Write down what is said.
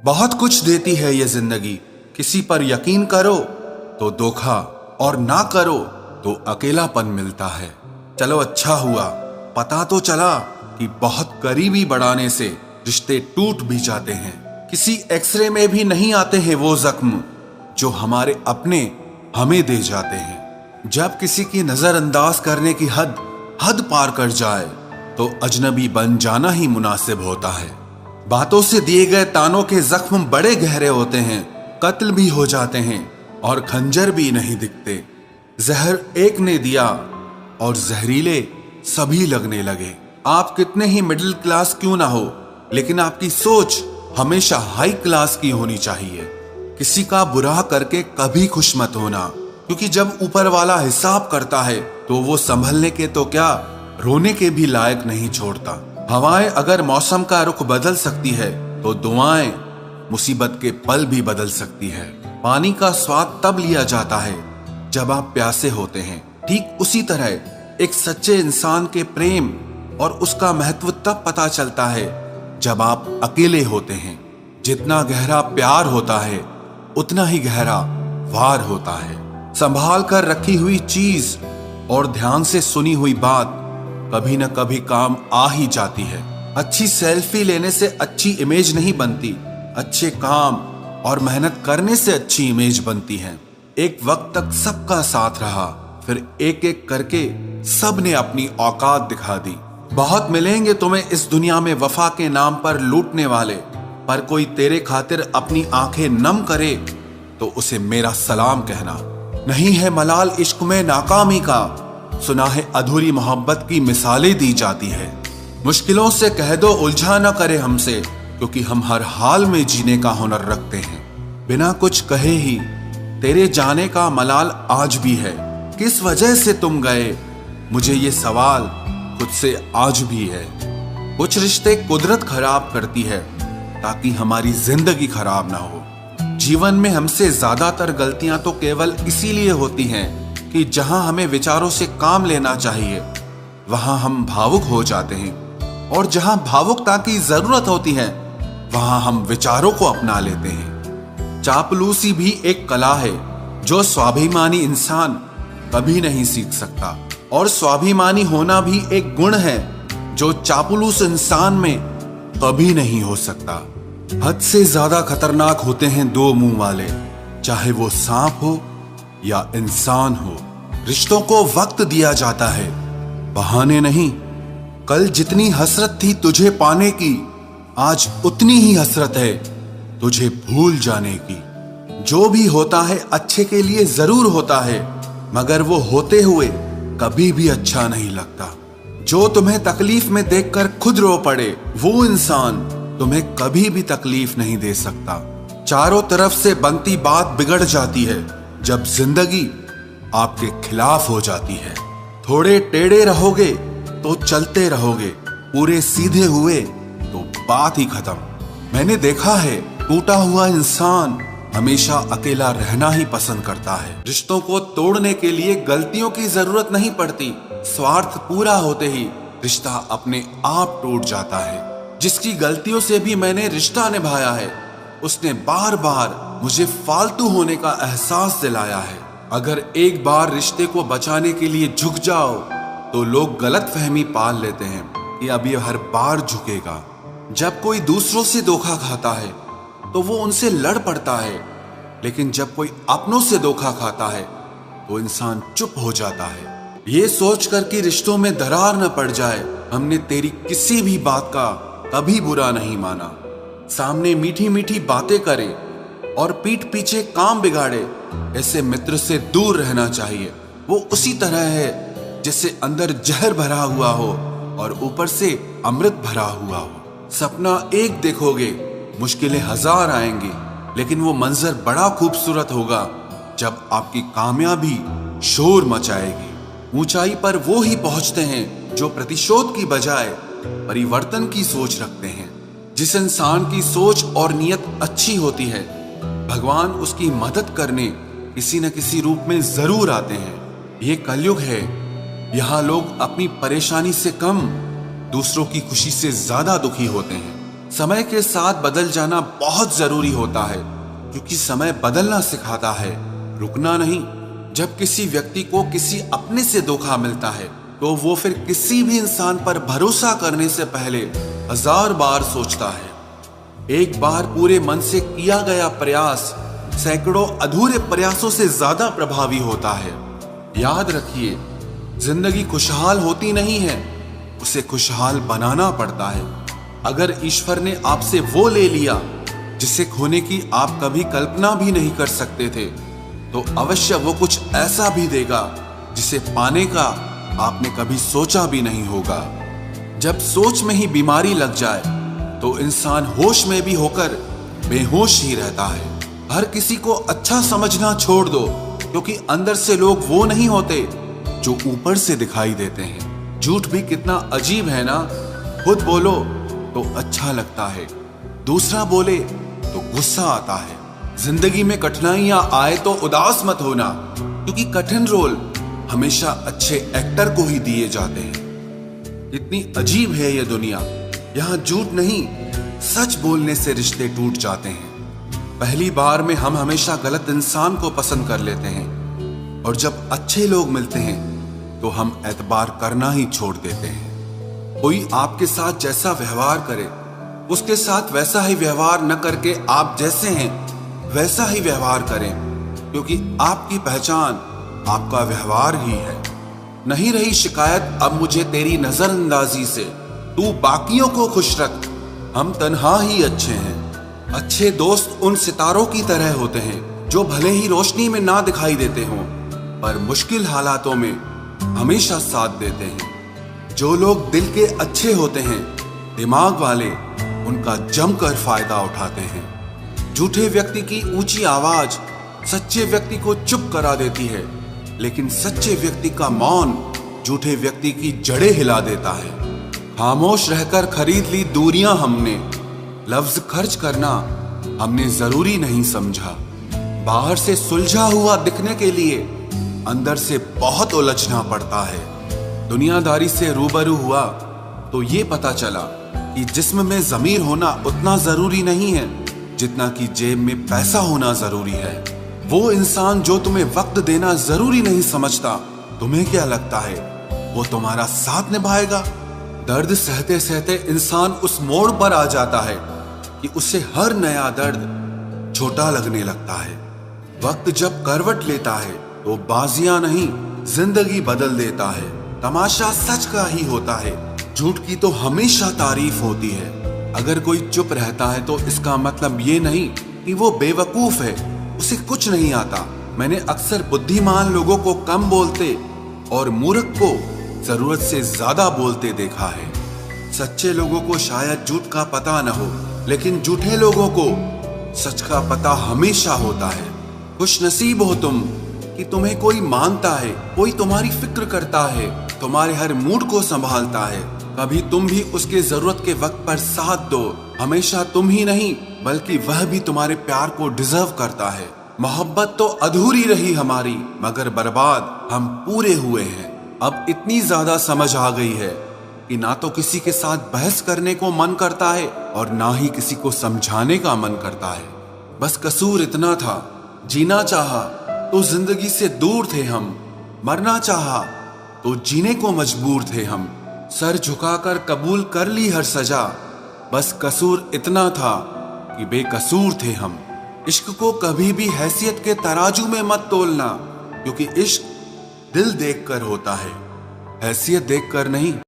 बहुत कुछ देती है ये जिंदगी, किसी पर यकीन करो तो धोखा और ना करो तो अकेलापन मिलता है। चलो अच्छा हुआ पता तो चला कि बहुत करीबी बढ़ाने से रिश्ते टूट भी जाते हैं। किसी एक्सरे में भी नहीं आते हैं वो जख्म जो हमारे अपने हमें दे जाते हैं। जब किसी की नजरअंदाज करने की हद पार कर जाए तो अजनबी बन जाना ही मुनासिब होता है। बातों से दिए गए तानों के जख्म बड़े गहरे होते हैं, कत्ल भी हो जाते हैं और खंजर भी नहीं दिखते। जहर एक ने दिया और जहरीले सभी लगने लगे। आप कितने ही मिडिल क्लास क्यों ना हो, लेकिन आपकी सोच हमेशा हाई क्लास की होनी चाहिए। किसी का बुरा करके कभी खुश मत होना, क्योंकि जब ऊपर वाला हिसाब करता है तो वो संभलने के तो क्या रोने के भी लायक नहीं छोड़ता। हवाएं अगर मौसम का रुख बदल सकती है तो दुआएं मुसीबत के पल भी बदल सकती है। पानी का स्वाद तब लिया जाता है जब आप प्यासे होते हैं। ठीक उसी तरह एक सच्चे इंसान के प्रेम और उसका महत्व तब पता चलता है जब आप अकेले होते हैं। जितना गहरा प्यार होता है उतना ही गहरा वार होता है। संभाल कर रखी हुई चीज और ध्यान से सुनी हुई बात कभी न कभी काम आ ही जाती है। अच्छी सेल्फी लेने से अच्छी इमेज नहीं बनती, अच्छे काम और मेहनत करने से अच्छी इमेज बनती है। एक वक्त तक सबका साथ रहा, फिर एक एक करके सब ने अपनी औकात दिखा दी। बहुत मिलेंगे तुम्हें इस दुनिया में वफा के नाम पर लूटने वाले, पर कोई तेरे खातिर अपनी आंखें नम करे तो उसे मेरा सलाम कहना। नहीं है मलाल इश्क में नाकामी का, सुना है अधूरी मोहब्बत की मिसालें दी जाती है। मुश्किलों से कह दो उलझा न करे हमसे, क्योंकि हम हर हाल में जीने का हुनर रखते हैं। बिना कुछ कहे ही तेरे जाने का मलाल आज भी है। किस वजह से तुम गए, मुझे ये सवाल खुद से आज भी है। कुछ रिश्ते कुदरत खराब करती है ताकि हमारी जिंदगी खराब ना हो। जीवन में हमसे ज्यादातर गलतियां तो केवल इसीलिए होती हैं कि जहां हमें विचारों से काम लेना चाहिए वहां हम भावुक हो जाते हैं, और जहां भावुकता की जरूरत होती है वहां हम विचारों को अपना लेते हैं। चापलूसी भी एक कला है जो स्वाभिमानी इंसान कभी नहीं सीख सकता, और स्वाभिमानी होना भी एक गुण है जो चापलूस इंसान में कभी नहीं हो सकता। हद से ज्यादा खतरनाक होते हैं दो मुंह वाले, चाहे वो सांप हो या इंसान हो। रिश्तों को वक्त दिया जाता है, बहाने नहीं। कल जितनी हसरत थी तुझे पाने की, आज उतनी ही हसरत है तुझे भूल जाने की। जो भी होता है अच्छे के लिए जरूर होता है, मगर वो होते हुए कभी भी अच्छा नहीं लगता। जो तुम्हें तकलीफ में देखकर खुद रो पड़े, वो इंसान तुम्हें कभी भी तकलीफ नहीं दे सकता। चारों तरफ से बनती बात बिगड़ जाती है जब जिंदगी आपके खिलाफ हो जाती है। थोड़े टेढ़े रहोगे तो चलते रहोगे, पूरे सीधे हुए तो बात ही खत्म। मैंने देखा है टूटा हुआ इंसान हमेशा अकेला रहना ही पसंद करता है। रिश्तों को तोड़ने के लिए गलतियों की जरूरत नहीं पड़ती, स्वार्थ पूरा होते ही रिश्ता अपने आप टूट जाता है। जिसकी गलतियों से भी मैंने रिश्ता निभाया है, उसने बार बार मुझे फालतू होने का एहसास दिलाया है। अगर एक बार रिश्ते को बचाने के लिए झुक जाओ तो लोग गलतफहमी पाल लेते हैं कि अब ये हर बार झुकेगा। जब कोई दूसरों से धोखा खाता है तो वो उनसे लड़ पड़ता है, लेकिन जब कोई अपनों से धोखा खाता है तो इंसान चुप हो जाता है। ये सोचकर कि रिश्तों में दरार न पड़ जाए, हमने तेरी किसी भी बात का कभी बुरा नहीं माना। सामने मीठी मीठी बातें करे और पीठ पीछे काम बिगाड़े, ऐसे मित्र से दूर रहना चाहिए। वो उसी तरह है जैसे अंदर जहर भरा हुआ हो और ऊपर से अमृत भरा हुआ हो। सपना एक देखोगे, मुश्किलें हजार आएंगी, लेकिन वो मंजर बड़ा खूबसूरत होगा जब आपकी कामयाबी शोर मचाएगी। ऊंचाई पर वो ही पहुंचते हैं जो प्रतिशोध की बजाय परिवर्तन की सोच रखते हैं। जिस इंसान की सोच और नियत अच्छी होती है, भगवान उसकी मदद करने किसी न किसी रूप में जरूर आते हैं। ये कलयुग है, यहाँ लोग अपनी परेशानी से कम दूसरों की खुशी से ज्यादा दुखी होते हैं। समय के साथ बदल जाना बहुत जरूरी होता है, क्योंकि समय बदलना सिखाता है, रुकना नहीं। जब किसी व्यक्ति को किसी अपने से धोखा मिलता है तो वो फिर किसी भी इंसान पर भरोसा करने से पहले 1000 बार सोचता है। एक बार पूरे मन से किया गया प्रयास सैकड़ों अधूरे प्रयासों से ज्यादा प्रभावी होता है। याद रखिए, जिंदगी खुशहाल होती नहीं है, उसे खुशहाल बनाना पड़ता है। अगर ईश्वर ने आपसे वो ले लिया जिसे खोने की आप कभी कल्पना भी नहीं कर सकते थे, तो अवश्य वो कुछ ऐसा भी देगा जिसे पाने का आपने कभी सोचा भी नहीं होगा। जब सोच में ही बीमारी लग जाए तो इंसान होश में भी होकर बेहोश ही रहता है। हर किसी को अच्छा समझना छोड़ दो, क्योंकि अंदर से लोग वो नहीं होते जो ऊपर से दिखाई देते हैं। झूठ भी कितना अजीब है ना। खुद बोलो तो अच्छा लगता है, दूसरा बोले तो गुस्सा आता है। जिंदगी में कठिनाइयां आए तो उदास मत होना, क्योंकि कठिन रोल हमेशा अच्छे एक्टर को ही दिए जाते हैं। इतनी अजीब है ये दुनिया, यहाँ झूठ नहीं सच बोलने से रिश्ते टूट जाते हैं। पहली बार में हम हमेशा गलत इंसान को पसंद कर लेते हैं, और जब अच्छे लोग मिलते हैं तो हम एतबार करना ही छोड़ देते हैं। कोई आपके साथ जैसा व्यवहार करे, उसके साथ वैसा ही व्यवहार न करके आप जैसे हैं वैसा ही व्यवहार करें, क्योंकि आपकी पहचान आपका व्यवहार ही है। नहीं रही शिकायत अब मुझे तेरी नजरअंदाजी से, तू बाकियों को खुश रख, हम तन्हा ही अच्छे हैं। अच्छे दोस्त उन सितारों की तरह होते हैं जो भले ही रोशनी में ना दिखाई देते हों, पर मुश्किल हालातों में हमेशा साथ देते हैं। जो लोग दिल के अच्छे होते हैं, दिमाग वाले, उनका जमकर फायदा उठाते हैं। झूठे व्यक्ति की ऊंची आवाज सच्चे व्यक्ति को चुप करा देती है, लेकिन सच्चे व्यक्ति का मौन झूठे व्यक्ति की जड़ें हिला देता है। खामोश रहकर खरीद ली दूरियां हमने, लफ्ज खर्च करना हमने जरूरी नहीं समझा। बाहर से सुलझा हुआ दिखने के लिए अंदर से बहुत उलझना पड़ता है। दुनियादारी से रूबरू हुआ तो ये पता चला कि जिस्म में ज़मीर होना उतना जरूरी नहीं है जितना कि जेब में पैसा होना जरूरी है। वो इंसान जो तुम्हें वक्त देना जरूरी नहीं समझता, तुम्हें क्या लगता है वो तुम्हारा साथ निभाएगा? दर्द सहते सहते इंसान उस मोड़ पर आ जाता है कि उसे हर नया दर्द छोटा लगने लगता है। वक्त जब करवट लेता है तो बाजियां नहीं जिंदगी बदल देता है। तमाशा सच का ही होता है, झूठ की तो हमेशा तारीफ होती है। अगर कोई चुप रहता है तो इसका मतलब ये नहीं कि वो बेवकूफ है, उसे कुछ नहीं आता। मैंने अक्सर बुद्धिमान लोगों को कम बोलते और मूर्ख को जरूरत से ज्यादा बोलते देखा है। सच्चे लोगों को शायद झूठ का पता न हो, लेकिन झूठे लोगों को सच का पता हमेशा होता है। खुशनसीब हो तुम कि तुम्हें कोई मानता है, कोई तुम्हारी फिक्र करता है, तुम्हारे हर मूड को संभालता है। कभी तुम भी उसके जरूरत के वक्त पर साथ दो। हमेशा तुम ही नहीं बल्कि वह भी तुम्हारे प्यार को डिजर्व करता है। मोहब्बत तो अधूरी रही हमारी, मगर बर्बाद हम पूरे हुए हैं। अब इतनी ज्यादा समझ आ गई है कि ना तो किसी के साथ बहस करने को मन करता है और ना ही किसी को समझाने का मन करता है। बस कसूर इतना था, जीना चाहा तो जिंदगी से दूर थे हम, मरना चाहा तो जीने को मजबूर थे हम। सर झुकाकर कबूल कर ली हर सजा, बस कसूर इतना था कि बेकसूर थे हम। इश्क को कभी भी हैसियत के तराजू में मत तोलना, क्योंकि इश्क दिल देखकर होता है, हैसियत देखकर नहीं।